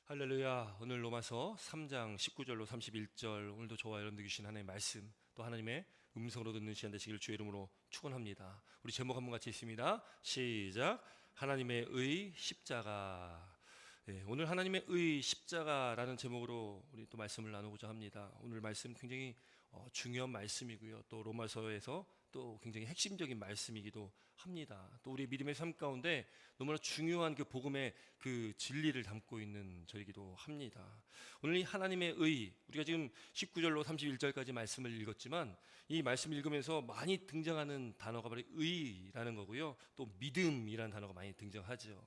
할렐루야. 오늘 로마서 3장 19절로 31절, 오늘도 저와 여러분들 주신 하나님의 말씀, 또 하나님의 음성으로 듣는 시간 되시길 주의 이름으로 축원합니다. 우리 제목 한번 같이 읽습니다. 시작. 하나님의 의 십자가. 오늘 하나님의 의 십자가라는 제목으로 우리 또 말씀을 나누고자 합니다. 오늘 말씀 굉장히 중요한 말씀이고요, 또 로마서에서 또 굉장히 핵심적인 말씀이기도 합니다. 또 우리 믿음의 삶 가운데 너무나 중요한 그 복음의 그 진리를 담고 있는 절이기도 합니다. 오늘 이 하나님의 의, 우리가 지금 19절로 31절까지 말씀을 읽었지만 이 말씀을 읽으면서 많이 등장하는 단어가 바로 의라는 거고요, 또 믿음이라는 단어가 많이 등장하죠.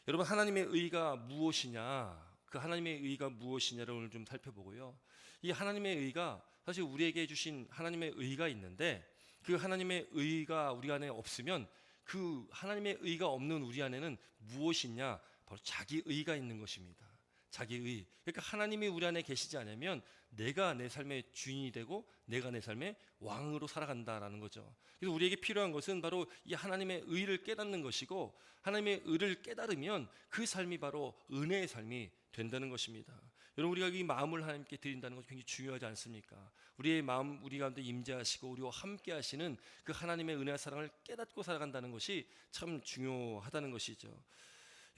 여러분, 하나님의 의가 무엇이냐, 그 하나님의 의가 무엇이냐를 오늘 좀 살펴보고요, 이 하나님의 의가 사실 우리에게 주신 하나님의 의가 있는데, 그 하나님의 의가 우리 안에 없으면 그 하나님의 의가 없는 우리 안에는 무엇이냐, 바로 자기 의가 있는 것입니다. 자기 의. 그러니까 하나님이 우리 안에 계시지 않으면 내가 내 삶의 주인이 되고 내가 내 삶의 왕으로 살아간다라는 거죠. 그래서 우리에게 필요한 것은 바로 이 하나님의 의를 깨닫는 것이고, 하나님의 의를 깨달으면 그 삶이 바로 은혜의 삶이 된다는 것입니다. 여러분, 우리가 이 마음을 하나님께 드린다는 것이 굉장히 중요하지 않습니까? 우리의 마음, 우리 가운데 임재하시고 우리와 함께 하시는 그 하나님의 은혜와 사랑을 깨닫고 살아간다는 것이 참 중요하다는 것이죠.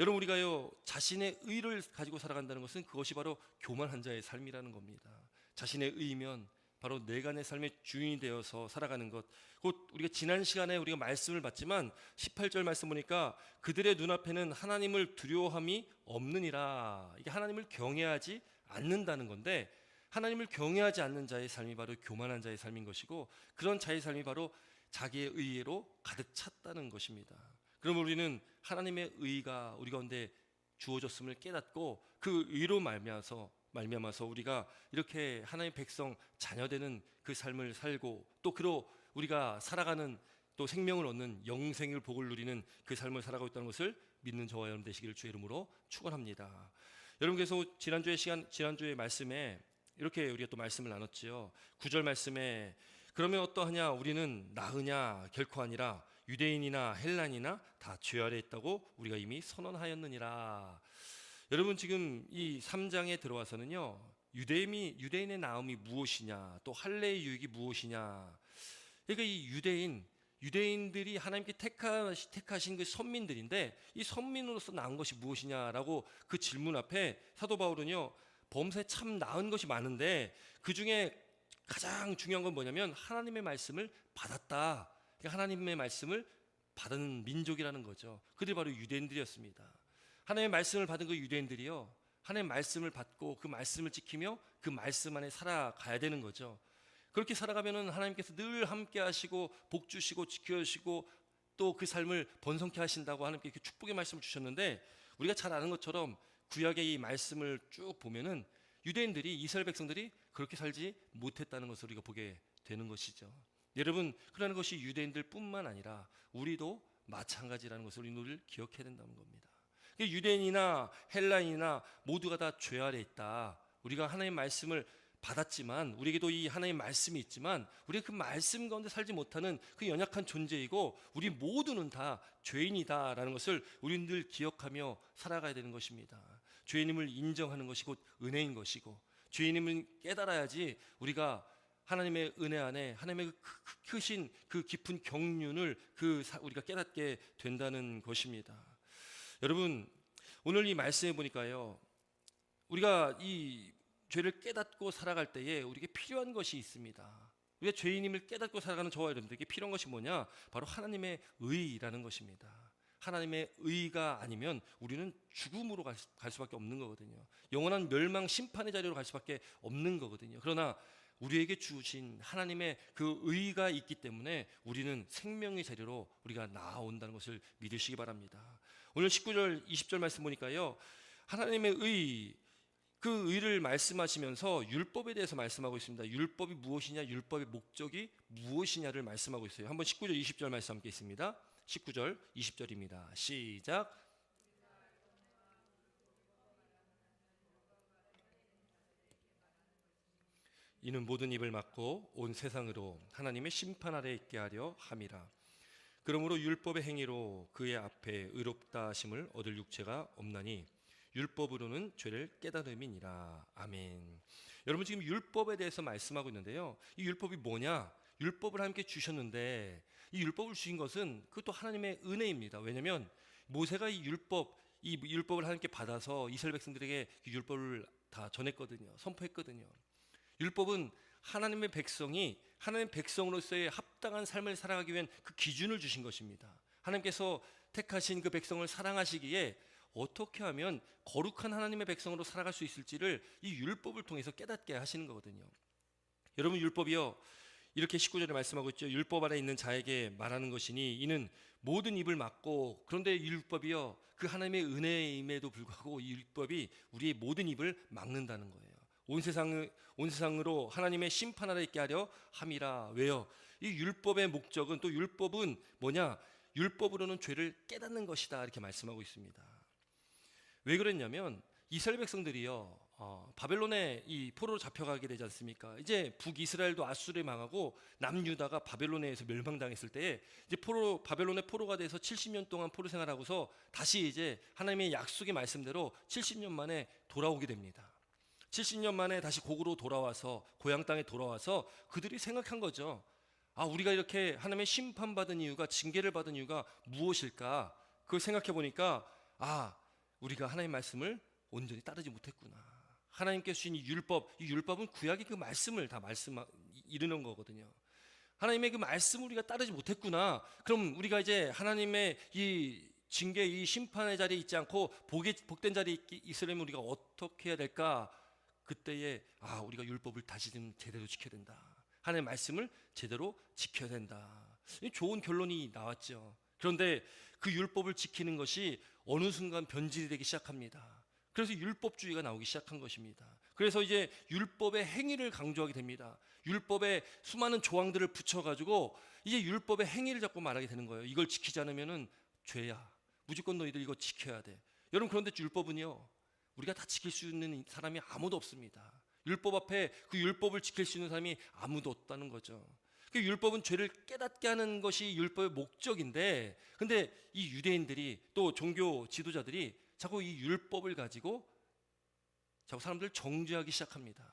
여러분, 우리가요, 자신의 의를 가지고 살아간다는 것은 그것이 바로 교만한 자의 삶이라는 겁니다. 자신의 의면, 바로 내가 내 삶의 주인이 되어서 살아가는 것. 곧 우리가 지난 시간에 우리가 말씀을 봤지만 18절 말씀 보니까 그들의 눈앞에는 하나님을 두려워함이 없느니라. 이게 하나님을 경외하지 않는다는 건데, 하나님을 경외하지 않는 자의 삶이 바로 교만한 자의 삶인 것이고, 그런 자의 삶이 바로 자기의 의로 가득 찼다는 것입니다. 그럼 우리는 하나님의 의가 우리 가운데 주어졌음을 깨닫고 그 의로 말미암아서 우리가 이렇게 하나님의 백성 자녀되는 그 삶을 살고, 또 그로 우리가 살아가는, 또 생명을 얻는 영생을 복을 누리는 그 삶을 살아가고 있다는 것을 믿는 저와 여러분 되시기를 주의 이름으로 축원합니다. 여러분께서 지난주의 말씀에 이렇게 우리가 또 말씀을 나눴지요. 9절 말씀에 그러면 어떠하냐, 우리는 나으냐, 결코 아니라 유대인이나 헬란이나 다 죄 아래 있다고 우리가 이미 선언하였느니라. 여러분, 지금 이 3장에 들어와서는요, 유대인의 나음이 무엇이냐, 또 할례의 유익이 무엇이냐. 그러니까 이 유대인들이 하나님께 택하신 그 선민들인데, 이 선민으로서 나은 것이 무엇이냐라고 그 질문 앞에 사도 바울은요, 범사에 참 나은 것이 많은데 그 중에 가장 중요한 건 뭐냐면 하나님의 말씀을 받았다. 하나님의 말씀을 받은 민족이라는 거죠. 그들이 바로 유대인들이었습니다. 하나님의 말씀을 받은 그 유대인들이요, 하나님의 말씀을 받고 그 말씀을 지키며 그 말씀 안에 살아가야 되는 거죠. 그렇게 살아가면은 하나님께서 늘 함께 하시고 복 주시고 지켜주시고 또 그 삶을 번성케 하신다고 하나님께 이렇게 축복의 말씀을 주셨는데, 우리가 잘 아는 것처럼 구약의 이 말씀을 쭉 보면은 유대인들이, 이스라엘 백성들이 그렇게 살지 못했다는 것을 우리가 보게 되는 것이죠. 여러분, 그러는 것이 유대인들 뿐만 아니라 우리도 마찬가지라는 것을 우리 늘 기억해야 된다는 겁니다. 유대인이나 헬라인이나 모두가 다 죄 아래 있다. 우리가 하나님의 말씀을 받았지만, 우리에게도 이 하나님의 말씀이 있지만 우리가 그 말씀 가운데 살지 못하는 그 연약한 존재이고, 우리 모두는 다 죄인이다라는 것을 우리는 늘 기억하며 살아가야 되는 것입니다. 죄인임을 인정하는 것이 곧 은혜인 것이고, 죄인임을 깨달아야지 우리가 하나님의 은혜 안에 하나님의 크신 그 깊은 경륜을 우리가 깨닫게 된다는 것입니다. 여러분, 오늘 이 말씀해 보니까요, 우리가 이 죄를 깨닫고 살아갈 때에 우리에게 필요한 것이 있습니다. 우리가 죄인임을 깨닫고 살아가는 저와 여러분들에게 필요한 것이 뭐냐? 바로 하나님의 의라는 것입니다. 하나님의 의가 아니면 우리는 죽음으로 갈 수밖에 없는 거거든요. 영원한 멸망 심판의 자리로 갈 수밖에 없는 거거든요. 그러나 우리에게 주신 하나님의 그 의가 있기 때문에 우리는 생명의 자리로 우리가 나아온다는 것을 믿으시기 바랍니다. 오늘 19절 20절 말씀 보니까요, 하나님의 의, 그 의를 말씀하시면서 율법에 대해서 말씀하고 있습니다. 율법이 무엇이냐, 율법의 목적이 무엇이냐를 말씀하고 있어요. 한번 19절 20절 말씀 함께 있습니다. 19절 20절입니다. 시작. 이는 모든 입을 막고 온 세상으로 하나님의 심판 아래 있게 하려 함이라. 그러므로 율법의 행위로 그의 앞에 의롭다 하심을 얻을 육체가 없나니 율법으로는 죄를 깨달음이니라. 아멘. 여러분 지금 율법에 대해서 말씀하고 있는데요. 이 율법이 뭐냐? 율법을 함께 주셨는데 이 율법을 주신 것은 그것도 하나님의 은혜입니다. 왜냐하면 모세가 이 율법을 하나님께 받아서 이스라엘 백성들에게 이 율법을 다 전했거든요. 선포했거든요. 율법은 하나님의 백성이 하나님의 백성으로서의 합당한 삶을 살아가기 위한 그 기준을 주신 것입니다. 하나님께서 택하신 그 백성을 사랑하시기에 어떻게 하면 거룩한 하나님의 백성으로 살아갈 수 있을지를 이 율법을 통해서 깨닫게 하시는 거거든요. 여러분 율법이요, 이렇게 19절에 말씀하고 있죠. 율법 아래 있는 자에게 말하는 것이니 이는 모든 입을 막고, 그런데 이 율법이요, 그 하나님의 은혜임에도 불구하고 이 율법이 우리의 모든 입을 막는다는 거예요. 온 세상으로 하나님의 심판 아래 있게 하려 함이라. 왜요? 이 율법의 목적은, 또 율법은 뭐냐? 율법으로는 죄를 깨닫는 것이다, 이렇게 말씀하고 있습니다. 왜 그랬냐면 이스라엘 백성들이요, 바벨론에 이 포로로 잡혀가게 되지 않습니까? 이제 북이스라엘도 아수르에 망하고 남유다가 바벨론에 의해서 멸망당했을 때에 이제 바벨론의 포로가 돼서 70년 동안 포로 생활하고서 다시 이제 하나님의 약속의 말씀대로 70년 만에 돌아오게 됩니다. 70년 만에 다시 고국으로 돌아와서, 고향 땅에 돌아와서 그들이 생각한 거죠. 우리가 이렇게 하나님의 심판받은 이유가, 징계를 받은 이유가 무엇일까? 그걸 생각해 보니까 우리가 하나님의 말씀을 온전히 따르지 못했구나. 하나님께서 주신 이 율법은 구약의 그 말씀을 다 이루는 거거든요. 하나님의 그 말씀을 우리가 따르지 못했구나. 그럼 우리가 이제 하나님의 이 징계, 이 심판의 자리에 있지 않고 복된 자리에 있으려면 우리가 어떻게 해야 될까? 그때에 우리가 율법을 다시 좀 제대로 지켜야 된다. 하나님의 말씀을 제대로 지켜야 된다. 좋은 결론이 나왔죠. 그런데 그 율법을 지키는 것이 어느 순간 변질이 되기 시작합니다. 그래서 율법주의가 나오기 시작한 것입니다. 그래서 이제 율법의 행위를 강조하게 됩니다. 율법에 수많은 조항들을 붙여가지고 이제 율법의 행위를 자꾸 말하게 되는 거예요. 이걸 지키지 않으면 죄야. 무조건 너희들 이거 지켜야 돼. 여러분, 그런데 율법은요, 우리가 다 지킬 수 있는 사람이 아무도 없습니다. 율법 앞에 그 율법을 지킬 수 있는 사람이 아무도 없다는 거죠. 그 율법은 죄를 깨닫게 하는 것이 율법의 목적인데, 근데 이 유대인들이, 또 종교 지도자들이 자꾸 이 율법을 가지고 자꾸 사람들을 정죄하기 시작합니다.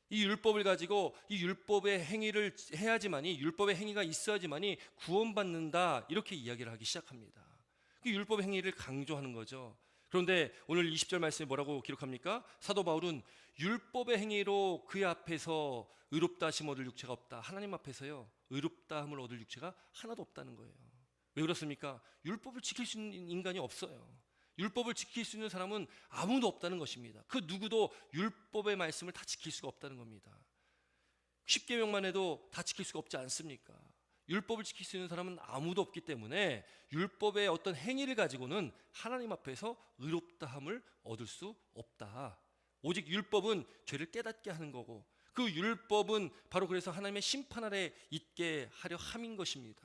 이 율법을 가지고 이 율법의 행위를 해야지만이, 율법의 행위가 있어야지만이 구원받는다, 이렇게 이야기를 하기 시작합니다. 그 율법의 행위를 강조하는 거죠. 그런데 오늘 20절 말씀에 뭐라고 기록합니까? 사도 바울은 율법의 행위로 그의 앞에서 의롭다 하심 얻을 육체가 없다. 하나님 앞에서요, 의롭다 함을 얻을 육체가 하나도 없다는 거예요. 왜 그렇습니까? 율법을 지킬 수 있는 인간이 없어요. 율법을 지킬 수 있는 사람은 아무도 없다는 것입니다. 그 누구도 율법의 말씀을 다 지킬 수가 없다는 겁니다. 10계명만 해도 다 지킬 수가 없지 않습니까? 율법을 지킬 수 있는 사람은 아무도 없기 때문에 율법의 어떤 행위를 가지고는 하나님 앞에서 의롭다함을 얻을 수 없다. 오직 율법은 죄를 깨닫게 하는 거고, 그 율법은 바로 그래서 하나님의 심판 아래 있게 하려 함인 것입니다.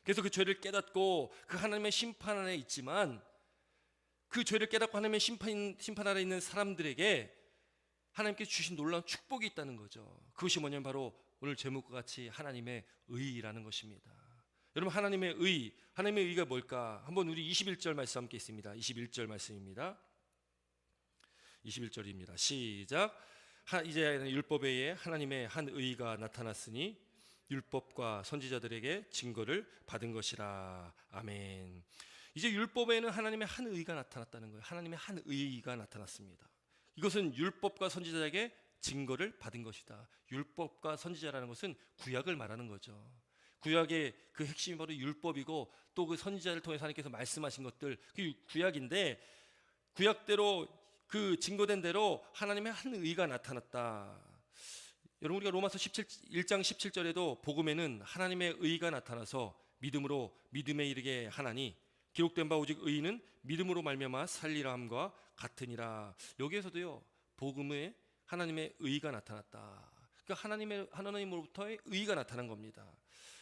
그래서 그 죄를 깨닫고 그 하나님의 심판 아래 있지만, 그 죄를 깨닫고 하나님의 심판 아래 있는 사람들에게 하나님께서 주신 놀라운 축복이 있다는 거죠. 그것이 뭐냐면 바로 오늘 제목과 같이 하나님의 의라는 것입니다. 여러분, 하나님의 의가 뭘까? 한번 우리 21절 말씀 함께 있습니다. 21절 말씀입니다. 21절입니다. 시작. 이제 율법에 의해 하나님의 한 의가 나타났으니 율법과 선지자들에게 증거를 받은 것이라. 아멘. 이제 율법에는 하나님의 한 의가 나타났다는 거예요. 하나님의 한 의가 나타났습니다. 이것은 율법과 선지자에게 증거를 받은 것이다. 율법과 선지자라는 것은 구약을 말하는 거죠. 구약의 그 핵심이 바로 율법이고, 또 그 선지자를 통해서 하나님께서 말씀하신 것들, 그 구약인데, 구약대로 그 증거된 대로 하나님의 한 의가 나타났다. 여러분, 우리가 로마서 1장 17절에도 복음에는 하나님의 의가 나타나서 믿음으로 믿음에 이르게 하나니 기록된 바 오직 의인은 믿음으로 말미암아 살리라 함과 같으니라. 여기에서도요, 복음에 하나님의 의가 나타났다. 그러니까 하나님으로부터의 의가 나타난 겁니다.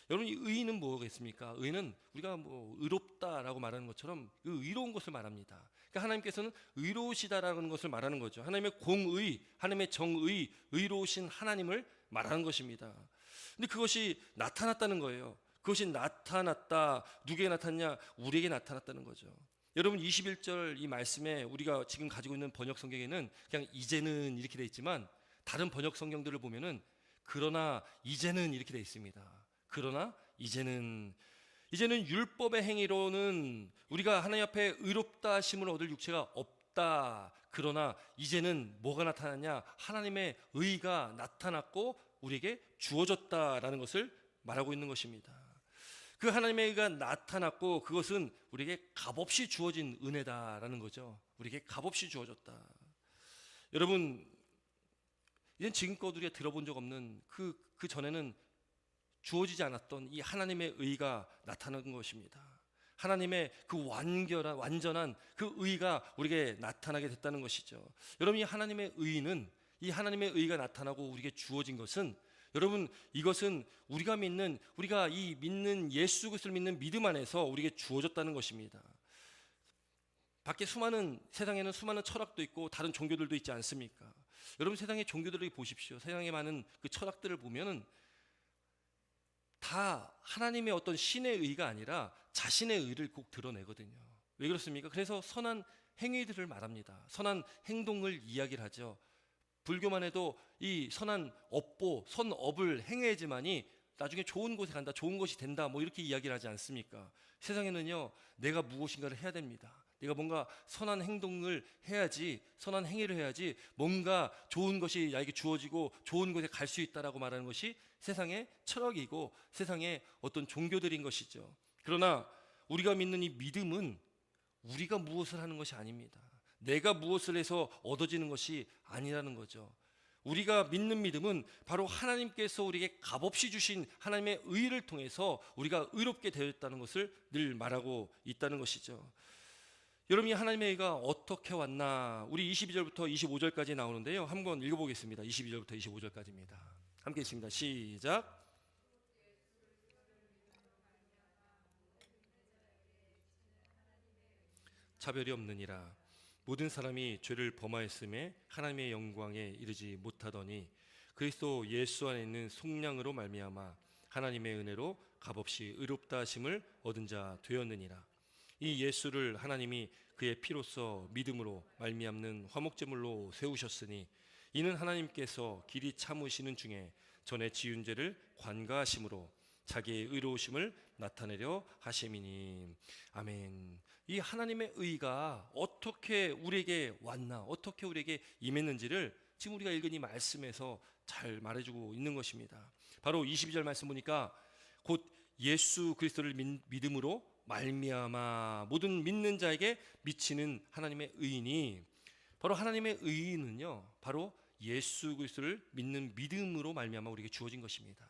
여러분, 이 의는 뭐겠습니까? 의는 우리가 의롭다라고 말하는 것처럼 그 의로운 것을 말합니다. 그러니까 하나님께서는 의로우시다라는 것을 말하는 거죠. 하나님의 공의, 하나님의 정의, 의로우신 하나님을 말하는 것입니다. 근데 그것이 나타났다는 거예요. 그것이 나타났다. 누구에게 나타났냐? 우리에게 나타났다는 거죠. 여러분 21절 이 말씀에 우리가 지금 가지고 있는 번역 성경에는 그냥 이제는 이렇게 돼 있지만 다른 번역 성경들을 보면은 그러나 이제는 이렇게 돼 있습니다. 그러나 이제는 율법의 행위로는 우리가 하나님 앞에 의롭다 하심을 얻을 육체가 없다. 그러나 이제는 뭐가 나타났냐? 하나님의 의가 나타났고 우리에게 주어졌다라는 것을 말하고 있는 것입니다. 그 하나님의 의가 나타났고 그것은 우리에게 값없이 주어진 은혜다라는 거죠. 우리에게 값없이 주어졌다. 여러분, 이젠 지금껏 우리가 들어본 적 없는 그 전에는 주어지지 않았던 이 하나님의 의가 나타난 것입니다. 하나님의 그 완전한 그 의가 우리에게 나타나게 됐다는 것이죠. 여러분, 이 하나님의 의가 나타나고 우리에게 주어진 것은, 여러분, 이것은 우리가 이 믿는 예수 그리스도를 믿는 믿음 안에서 우리에게 주어졌다는 것입니다. 밖에 세상에는 수많은 철학도 있고 다른 종교들도 있지 않습니까? 여러분, 세상의 종교들을 보십시오. 세상에 많은 그 철학들을 보면은 다 하나님의 어떤 신의 의가 아니라 자신의 의를 꼭 드러내거든요. 왜 그렇습니까? 그래서 선한 행위들을 말합니다. 선한 행동을 이야기를 하죠. 불교만 해도 이 선한 선업을 행해야지만이 나중에 좋은 곳에 간다, 좋은 것이 된다, 뭐 이렇게 이야기를 하지 않습니까? 세상에는요, 내가 무엇인가를 해야 됩니다. 내가 뭔가 선한 행동을 해야지, 선한 행위를 해야지 뭔가 좋은 것이 나에게 주어지고 좋은 곳에 갈 수 있다라고 말하는 것이 세상의 철학이고 세상의 어떤 종교들인 것이죠. 그러나 우리가 믿는 이 믿음은 우리가 무엇을 하는 것이 아닙니다. 내가 무엇을 해서 얻어지는 것이 아니라는 거죠. 우리가 믿는 믿음은 바로 하나님께서 우리에게 값없이 주신 하나님의 의를 통해서 우리가 의롭게 되었다는 것을 늘 말하고 있다는 것이죠. 여러분이 하나님의 의가 어떻게 왔나? 우리 22절부터 25절까지 나오는데요. 한번 읽어보겠습니다. 22절부터 25절까지입니다. 함께 읽습니다. 시작. 차별이 없느니라. 모든 사람이 죄를 범하였음에 하나님의 영광에 이르지 못하더니 그리스도 예수 안에 있는 속량으로 말미암아 하나님의 은혜로 값없이 의롭다 하심을 얻은 자 되었느니라. 이 예수를 하나님이 그의 피로써 믿음으로 말미암는 화목제물로 세우셨으니 이는 하나님께서 길이 참으시는 중에 전에 지은 죄를 관가하심으로 자기의 의로우심을 나타내려 하심이니. 아멘. 이 하나님의 의가 어떻게 우리에게 왔나, 어떻게 우리에게 임했는지를 지금 우리가 읽은 이 말씀에서 잘 말해주고 있는 것입니다. 바로 22절 말씀 보니까 곧 예수 그리스도를 믿음으로 말미암아 모든 믿는 자에게 미치는 하나님의 의인이, 바로 하나님의 의인은요, 바로 예수 그리스도를 믿는 믿음으로 말미암아 우리에게 주어진 것입니다.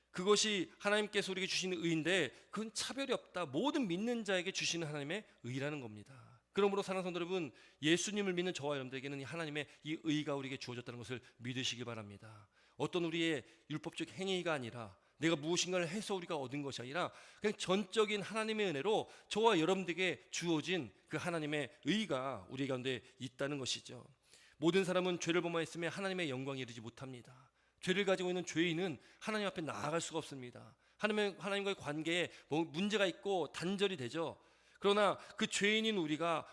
그것이 하나님께서 우리에게 주시는 의인데 그건 차별이 없다. 모든 믿는 자에게 주시는 하나님의 의라는 겁니다. 그러므로 사랑하는 성도 여러분, 예수님을 믿는 저와 여러분들에게는 하나님의 이 의가 우리에게 주어졌다는 것을 믿으시길 바랍니다. 어떤 우리의 율법적 행위가 아니라 내가 무엇인가를 해서 우리가 얻은 것이 아니라 그냥 전적인 하나님의 은혜로 저와 여러분들에게 주어진 그 하나님의 의가 우리 가운데 있다는 것이죠. 모든 사람은 죄를 범하였으며 하나님의 영광에 이르지 못합니다. 죄를 가지고 있는 죄인은 하나님 앞에 나아갈 수가 없습니다. 하나님과의 관계에 문제가 있고 단절이 되죠. 그러나 그 죄인인 우리가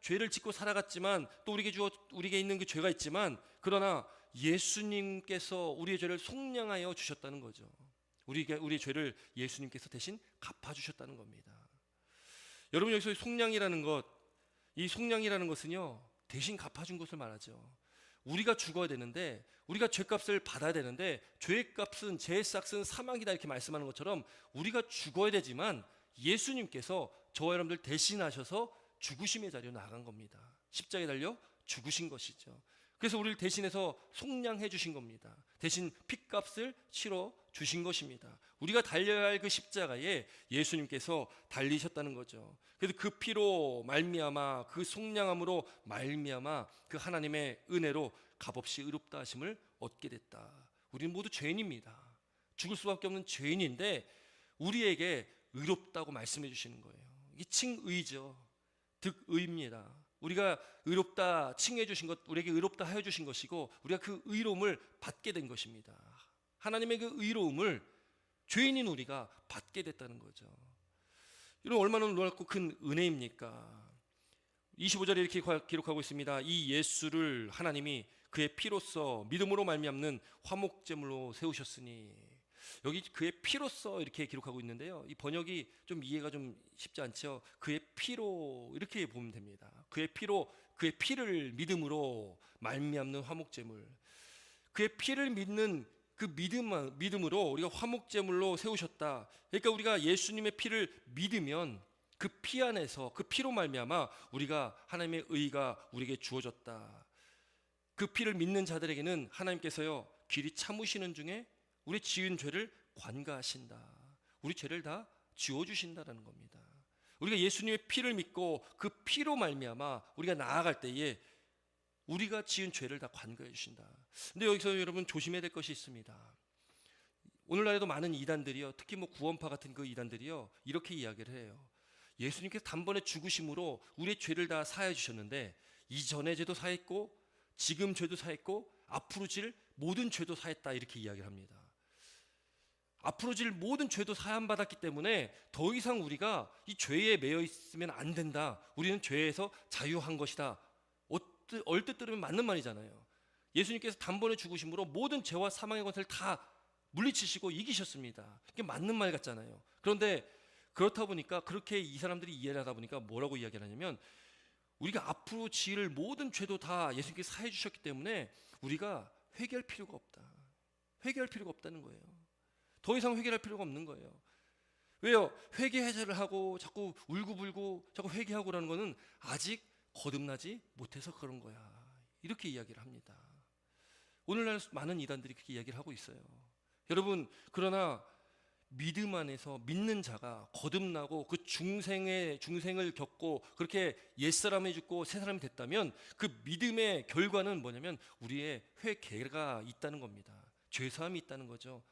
죄를 짓고 살아갔지만 또 우리에게 있는 그 죄가 있지만, 그러나 예수님께서 우리의 죄를 속량하여 주셨다는 거죠. 우리의 죄를 예수님께서 대신 갚아주셨다는 겁니다. 여러분, 여기서 속량이라는 것은요, 대신 갚아준 것을 말하죠. 우리가 죽어야 되는데, 우리가 죄값을 받아야 되는데, 죄값은 죄삭은 사망이다 이렇게 말씀하는 것처럼 우리가 죽어야 되지만 예수님께서 저와 여러분들 대신하셔서 죽으심의 자리로 나간 겁니다. 십자가에 달려 죽으신 것이죠. 그래서 우리를 대신해서 속량해 주신 겁니다. 대신 핏값을 치러 주신 것입니다. 우리가 달려야 할 그 십자가에 예수님께서 달리셨다는 거죠. 그래서 그 피로 말미암아, 그 속량함으로 말미암아 그 하나님의 은혜로 값없이 의롭다 하심을 얻게 됐다. 우리는 모두 죄인입니다. 죽을 수밖에 없는 죄인인데 우리에게 의롭다고 말씀해 주시는 거예요. 이게 칭의죠. 득의입니다. 우리가 의롭다 칭해 주신 것, 우리에게 의롭다 하여 주신 것이고 우리가 그 의로움을 받게 된 것입니다. 하나님의 그 의로움을 죄인인 우리가 받게 됐다는 거죠. 이런 얼마나 놀랍고 큰 은혜입니까? 25절에 이렇게 기록하고 있습니다. 이 예수를 하나님이 그의 피로써 믿음으로 말미암는 화목제물로 세우셨으니, 여기 그의 피로써 이렇게 기록하고 있는데요, 이 번역이 좀 이해가 좀 쉽지 않죠. 그의 피로 이렇게 보면 됩니다. 그의 피로, 그의 피를 믿음으로 말미암는 화목제물, 그의 피를 믿는 그 믿음으로 우리가 화목제물로 세우셨다. 그러니까 우리가 예수님의 피를 믿으면 그 피 안에서, 그 피로 말미암아 우리가 하나님의 의가 우리에게 주어졌다. 그 피를 믿는 자들에게는 하나님께서요, 길이 참으시는 중에 우리 지은 죄를 관가하신다. 우리 죄를 다 지워주신다라는 겁니다. 우리가 예수님의 피를 믿고 그 피로 말미암아 우리가 나아갈 때에 우리가 지은 죄를 다 관가해 주신다. 근데 여기서 여러분 조심해야 될 것이 있습니다. 오늘날에도 많은 이단들이요, 특히 뭐 구원파 같은 그 이단들이요, 이렇게 이야기를 해요. 예수님께서 단번에 죽으심으로 우리의 죄를 다 사해 주셨는데, 이전의 죄도 사했고 지금 죄도 사했고 앞으로 질 모든 죄도 사했다, 이렇게 이야기를 합니다. 앞으로 질 모든 죄도 사함 받았기 때문에 더 이상 우리가 이 죄에 매여 있으면 안 된다. 우리는 죄에서 자유한 것이다. 얼뜻 들으면 맞는 말이잖아요. 예수님께서 단번에 죽으심으로 모든 죄와 사망의 권세를 다 물리치시고 이기셨습니다. 그게 맞는 말 같잖아요. 그런데 그렇다 보니까, 그렇게 이 사람들이 이해를 하다 보니까 뭐라고 이야기를 하냐면, 우리가 앞으로 지을 모든 죄도 다 예수님께서 사해 주셨기 때문에 우리가 회개할 필요가 없다. 회개할 필요가 없다는 거예요. 더 이상 회개할 필요가 없는 거예요. 왜요? 회개 해제를 하고 자꾸 울고불고 자꾸 회개하고라는 거는 아직 거듭나지 못해서 그런 거야, 이렇게 이야기를 합니다. 오늘날 많은 이단들이 그렇게 이야기를 하고 있어요. 여러분, 그러나 믿음 안에서 믿는 자가 거듭나고 그 중생을 겪고 그렇게 옛사람이 죽고 새사람이 됐다면, 그 믿음의 결과는 뭐냐면 우리의 회개가 있다는 겁니다. 죄사함이 있다는 거죠.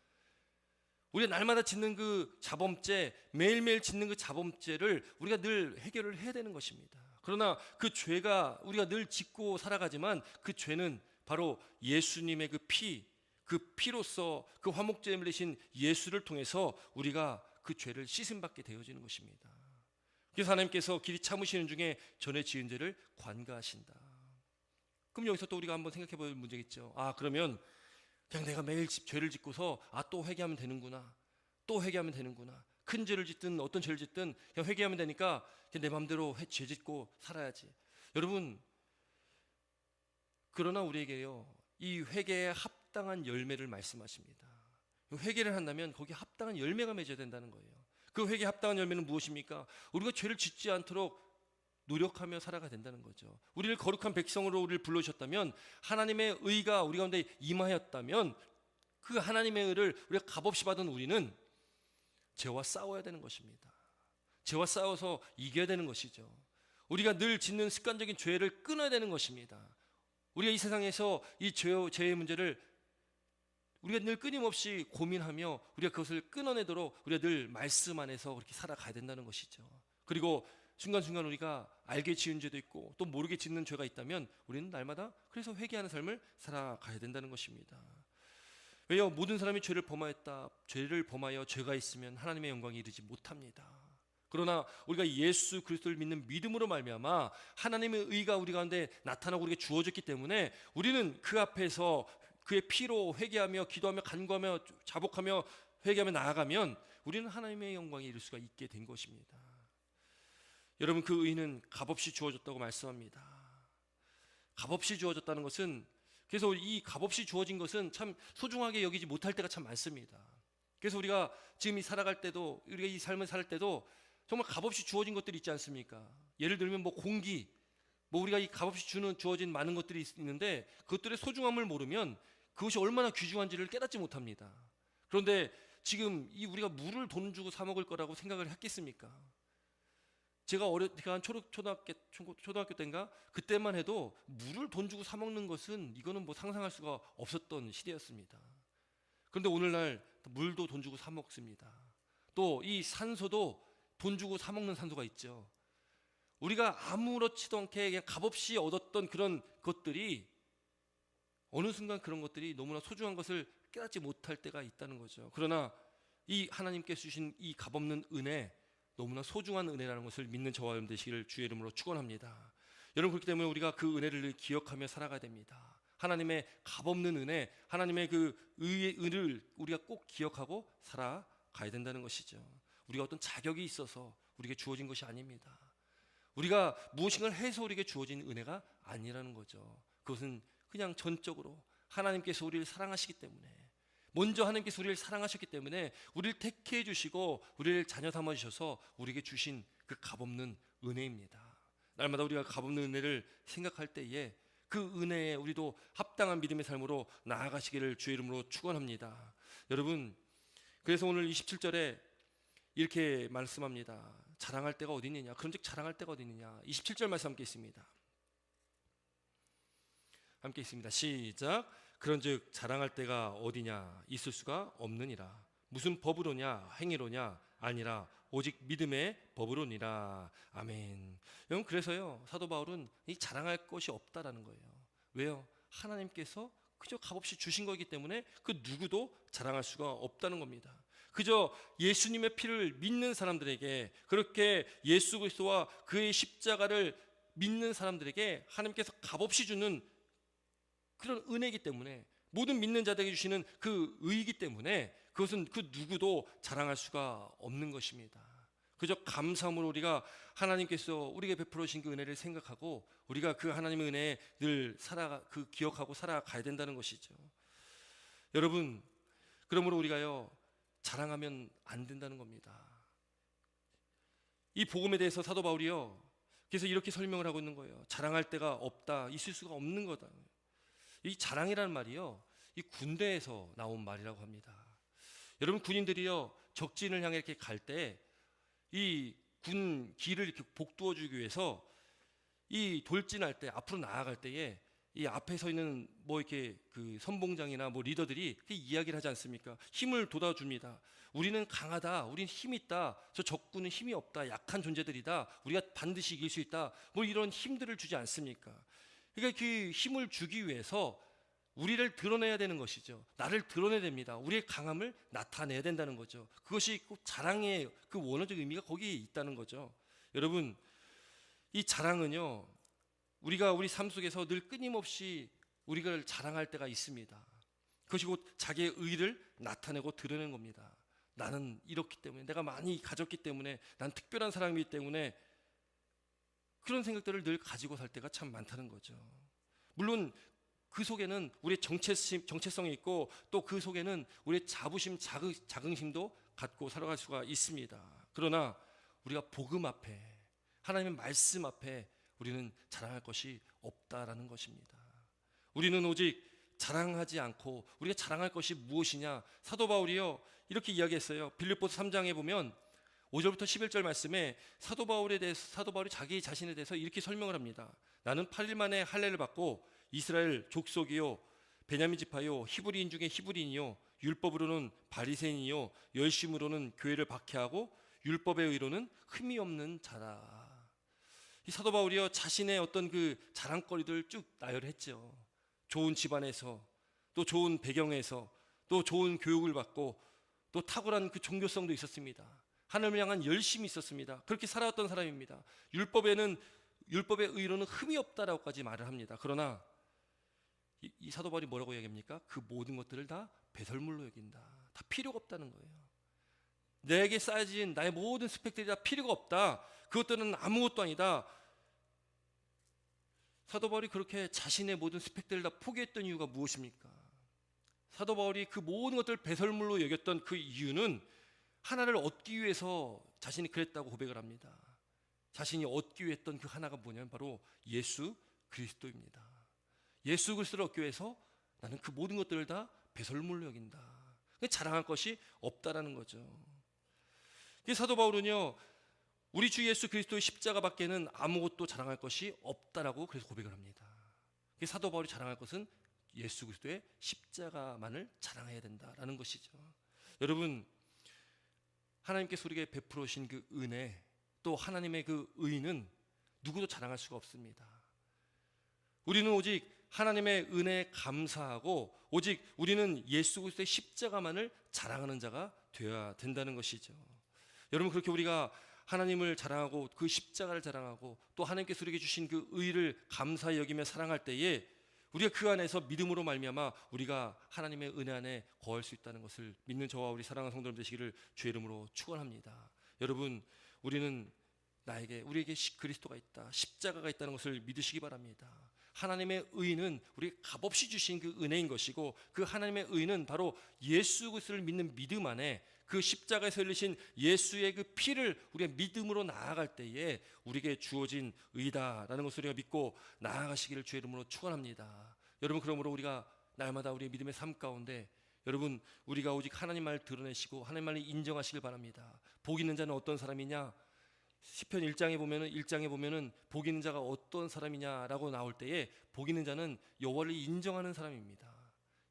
우리가 날마다 짓는 그 자범죄, 매일매일 짓는 그 자범죄를 우리가 늘 해결을 해야 되는 것입니다. 그러나 그 죄가 우리가 늘 짓고 살아가지만, 그 죄는 바로 예수님의 그 피로써 그 화목제물 되신 예수를 통해서 우리가 그 죄를 씻음받게 되어지는 것입니다. 그래서 하나님께서 길이 참으시는 중에 전에 지은 죄를 관가하신다. 그럼 여기서 또 우리가 한번 생각해 볼 문제겠죠. 그러면 그냥 내가 매일 죄를 짓고서 또 회개하면 되는구나, 또 회개하면 되는구나, 큰 죄를 짓든 어떤 죄를 짓든 그냥 회개하면 되니까 그냥 내 마음대로 죄 짓고 살아야지. 여러분, 그러나 우리에게요, 이 회개에 합당한 열매를 말씀하십니다. 회개를 한다면 거기에 합당한 열매가 맺어야 된다는 거예요. 그 회개에 합당한 열매는 무엇입니까? 우리가 죄를 짓지 않도록 노력하며 살아가야 된다는 거죠. 우리를 거룩한 백성으로 우리를 불러주셨다면, 하나님의 의가 우리 가운데 임하였다면, 그 하나님의 의를 우리가 값없이 받은 우리는 죄와 싸워야 되는 것입니다. 죄와 싸워서 이겨야 되는 것이죠. 우리가 늘 짓는 습관적인 죄를 끊어야 되는 것입니다. 우리가 이 세상에서 이 죄의 문제를 우리가 늘 끊임없이 고민하며 우리가 그것을 끊어내도록 우리가 늘 말씀 안에서 그렇게 살아가야 된다는 것이죠. 그리고 순간순간 우리가 알게 지은 죄도 있고 또 모르게 짓는 죄가 있다면 우리는 날마다 그래서 회개하는 삶을 살아가야 된다는 것입니다. 왜요? 모든 사람이 죄를 범하여 죄가 있으면 하나님의 영광에 이르지 못합니다. 그러나 우리가 예수 그리스도를 믿는 믿음으로 말미암아 하나님의 의가 우리 가운데 나타나고 우리에게 주어졌기 때문에 우리는 그 앞에서 그의 피로 회개하며 기도하며 간구하며 자복하며 회개하며 나아가면 우리는 하나님의 영광에 이를 수가 있게 된 것입니다. 여러분, 그 의는 값없이 주어졌다고 말씀합니다. 값없이 주어졌다는 것은, 그래서 이 값없이 주어진 것은 참 소중하게 여기지 못할 때가 참 많습니다. 그래서 우리가 지금 살아갈 때도, 우리가 이 삶을 살 때도 정말 값없이 주어진 것들이 있지 않습니까? 예를 들면 뭐 공기, 뭐 우리가 이 값없이 주어진 많은 것들이 있는데 그것들의 소중함을 모르면 그것이 얼마나 귀중한지를 깨닫지 못합니다. 그런데 지금 우리가 물을 돈 주고 사 먹을 거라고 생각을 했겠습니까? 제가 한 초등학교 때인가 그때만 해도 물을 돈 주고 사 먹는 것은 이거는 뭐 상상할 수가 없었던 시대였습니다. 그런데 오늘날 물도 돈 주고 사 먹습니다. 또 이 산소도 돈 주고 사 먹는 산소가 있죠. 우리가 아무렇지도 않게 그냥 값없이 얻었던 그런 것들이 어느 순간 그런 것들이 너무나 소중한 것을 깨닫지 못할 때가 있다는 거죠. 그러나 이 하나님께서 주신 이 값없는 은혜, 너무나 소중한 은혜라는 것을 믿는 저와 여러분 되시기를 주의 이름으로 축원합니다. 여러분, 그렇기 때문에 우리가 그 은혜를 기억하며 살아가야 됩니다. 하나님의 값없는 은혜, 하나님의 그 은혜를 우리가 꼭 기억하고 살아가야 된다는 것이죠. 우리가 어떤 자격이 있어서 우리에게 주어진 것이 아닙니다. 우리가 무엇인가를 해서 우리에게 주어진 은혜가 아니라는 거죠. 그것은 그냥 전적으로 하나님께서 우리를 사랑하시기 때문에, 먼저 하나님께서 우리를 사랑하셨기 때문에 우리를 택해 주시고 우리를 자녀 삼아 주셔서 우리에게 주신 그 값없는 은혜입니다. 날마다 우리가 값없는 은혜를 생각할 때에 그 은혜에 우리도 합당한 믿음의 삶으로 나아가시기를 주의 이름으로 축원합니다. 여러분, 그래서 오늘 27절에 이렇게 말씀합니다. 자랑할 때가 어디 있느냐? 그런즉 자랑할 때가 어디 있느냐? 27절 말씀 함께 있습니다. 함께 있습니다. 시작. 그런즉 자랑할 때가 어디냐? 있을 수가 없느니라. 무슨 법으로냐? 행위로냐? 아니라 오직 믿음의 법으로니라. 아멘. 여러분, 그래서요, 사도 바울은 이 자랑할 것이 없다라는 거예요. 왜요? 하나님께서 그저 값없이 주신 거기 때문에 그 누구도 자랑할 수가 없다는 겁니다. 그저 예수님의 피를 믿는 사람들에게, 그렇게 예수 그리스도와 그의 십자가를 믿는 사람들에게 하나님께서 값없이 주는 그런 은혜이기 때문에, 모든 믿는 자들에게 주시는 그 의이기 때문에 그것은 그 누구도 자랑할 수가 없는 것입니다. 그저 감사함으로 우리가 하나님께서 우리에게 베풀어 주신 그 은혜를 생각하고 우리가 그 하나님의 은혜에 늘 기억하고 살아가야 된다는 것이죠. 여러분, 그러므로 우리가요, 자랑하면 안 된다는 겁니다. 이 복음에 대해서 사도 바울이요, 그래서 이렇게 설명을 하고 있는 거예요. 자랑할 데가 없다, 있을 수가 없는 거다. 이 자랑이라는 말이요, 이 군대에서 나온 말이라고 합니다. 여러분, 군인들이요, 적진을 향해 이렇게 갈 때 이 군 길을 이렇게 복두어 주기 위해서 이 돌진할 때, 앞으로 나아갈 때에 이 앞에 서 있는 뭐 이렇게 그 선봉장이나 뭐 리더들이 이야기를 하지 않습니까? 힘을 돋아줍니다. 우리는 강하다, 우리는 힘이 있다, 저 적군은 힘이 없다, 약한 존재들이다, 우리가 반드시 이길 수 있다, 뭐 이런 힘들을 주지 않습니까? 그러니까 그 힘을 주기 위해서 우리를 드러내야 되는 것이죠. 나를 드러내야 됩니다. 우리의 강함을 나타내야 된다는 거죠. 그것이 꼭 자랑의 그 원어적 의미가 거기에 있다는 거죠. 여러분, 이 자랑은요, 우리가 우리 삶 속에서 늘 끊임없이 우리가 자랑할 때가 있습니다. 그것이 곧 자기의 의를 나타내고 드러내는 겁니다. 나는 이렇기 때문에, 내가 많이 가졌기 때문에, 난 특별한 사람이기 때문에, 그런 생각들을 늘 가지고 살 때가 참 많다는 거죠. 물론 그 속에는 우리의 정체성이 있고, 또 그 속에는 우리의 자부심, 자긍심도 갖고 살아갈 수가 있습니다. 그러나 우리가 복음 앞에, 하나님의 말씀 앞에 우리는 자랑할 것이 없다라는 것입니다. 우리는 오직 자랑하지 않고, 우리가 자랑할 것이 무엇이냐? 사도 바울이요, 이렇게 이야기했어요. 빌립보서 3장에 보면 5절부터 11절 말씀에 사도 바울이 자기 자신에 대해서 이렇게 설명을 합니다. 나는 8일 만에 할례를 받고 이스라엘 족속이요, 베냐민 지파요, 히브리인 중에 히브리인이요, 율법으로는 바리새인이요, 열심으로는 교회를 박해하고 율법의 의로는 흠이 없는 자라. 이 사도 바울이요, 자신의 어떤 그 자랑거리들 쭉 나열했죠. 좋은 집안에서, 또 좋은 배경에서, 또 좋은 교육을 받고, 또 탁월한 그 종교성도 있었습니다. 하나님을 향한 열심이 있었습니다. 그렇게 살아왔던 사람입니다. 율법의 의로는 흠이 없다라고까지 말을 합니다. 그러나 이 사도 바울이 뭐라고 이야기합니까? 그 모든 것들을 다 배설물로 여긴다. 다 필요가 없다는 거예요. 내게 쌓여진 나의 모든 스펙들이 다 필요가 없다. 그것들은 아무것도 아니다. 사도 바울이 그렇게 자신의 모든 스펙들을 다 포기했던 이유가 무엇입니까? 사도 바울이 그 모든 것들을 배설물로 여겼던 그 이유는 하나를 얻기 위해서 자신이 그랬다고 고백을 합니다. 자신이 얻기 위해 했던 그 하나가 뭐냐면 바로 예수 그리스도입니다. 예수 그리스도를 얻기 위해서 나는 그 모든 것들을 다 배설물로 여긴다. 자랑할 것이 없다라는 거죠. 사도 바울은요, 우리 주 예수 그리스도의 십자가밖에는 아무것도 자랑할 것이 없다라고 그래서 고백을 합니다. 사도 바울이 자랑할 것은 예수 그리스도의 십자가만을 자랑해야 된다라는 것이죠. 여러분, 하나님께서 우리에게 베풀어 주신 그 은혜, 또 하나님의 그 의는 누구도 자랑할 수가 없습니다. 우리는 오직 하나님의 은혜에 감사하고, 오직 우리는 예수 그리스도의 십자가만을 자랑하는 자가 되어야 된다는 것이죠. 여러분, 그렇게 우리가 하나님을 자랑하고 그 십자가를 자랑하고 또 하나님께서 우리에게 주신 그 의를 감사히 여기며 사랑할 때에 우리가 그 안에서 믿음으로 말미암아 우리가 하나님의 은혜 안에 거할 수 있다는 것을 믿는 저와 우리 사랑하는 성도님 되시기를 주의 이름으로 축원합니다. 여러분, 우리는 우리에게 그리스도가 있다, 십자가가 있다는 것을 믿으시기 바랍니다. 하나님의 의는 우리 값없이 주신 그 은혜인 것이고, 그 하나님의 의는 바로 예수 그리스도를 믿는 믿음 안에 그 십자가에서 흘리신 예수의 그 피를 우리가 믿음으로 나아갈 때에 우리에게 주어진 의다라는 것을 우리가 믿고 나아가시기를 주의 이름으로 축원합니다. 여러분, 그러므로 우리가 날마다 우리의 믿음의 삶 가운데 여러분, 우리가 오직 하나님 말을 드러내시고 하나님 말을 인정하시길 바랍니다. 복 있는 자는 어떤 사람이냐? 시편 1장에 보면은 복 있는 자가 어떤 사람이냐라고 나올 때에 복 있는 자는 여호와를 인정하는 사람입니다.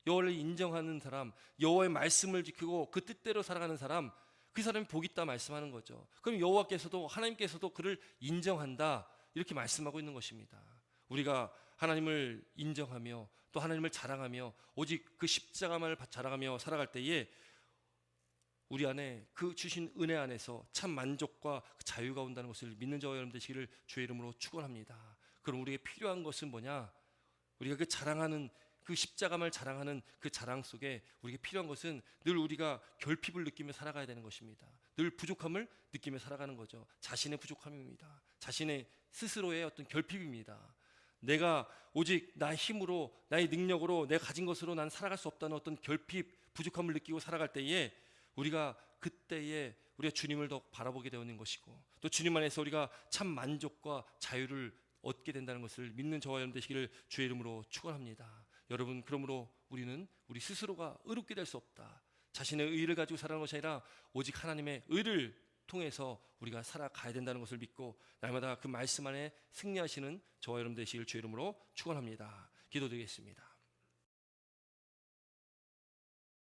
여호와를 인정하는 사람, 여호와의 말씀을 지키고 그 뜻대로 살아가는 사람, 그 사람이 복 있다 말씀하는 거죠. 그럼 여호와께서도 하나님께서도 그를 인정한다 이렇게 말씀하고 있는 것입니다. 우리가 하나님을 인정하며 또 하나님을 자랑하며 오직 그 십자가만을 자랑하며 살아갈 때에 우리 안에 그 주신 은혜 안에서 참 만족과 자유가 온다는 것을 믿는 저와 여러분 되시기를 주의 이름으로 축원합니다. 그럼 우리에게 필요한 것은 뭐냐? 우리가 그 자랑하는 그 십자가만을 자랑하는 그 자랑 속에 우리에게 필요한 것은 늘 우리가 결핍을 느끼며 살아가야 되는 것입니다. 늘 부족함을 느끼며 살아가는 거죠. 자신의 부족함입니다. 자신의 스스로의 어떤 결핍입니다. 내가 오직 나의 힘으로 나의 능력으로 내가 가진 것으로 난 살아갈 수 없다는 어떤 결핍, 부족함을 느끼고 살아갈 때에 우리가 그때에 우리가 주님을 더 바라보게 되는 것이고 또 주님 안에서 우리가 참 만족과 자유를 얻게 된다는 것을 믿는 저와 여러분 되시기를 주의 이름으로 축원합니다. 여러분, 그러므로 우리는 우리 스스로가 의롭게 될 수 없다. 자신의 의를 가지고 살아가는 것이 아니라 오직 하나님의 의를 통해서 우리가 살아가야 된다는 것을 믿고 날마다 그 말씀 안에 승리하시는 저와 여러분 되시기를 주의 이름으로 축원합니다. 기도드리겠습니다.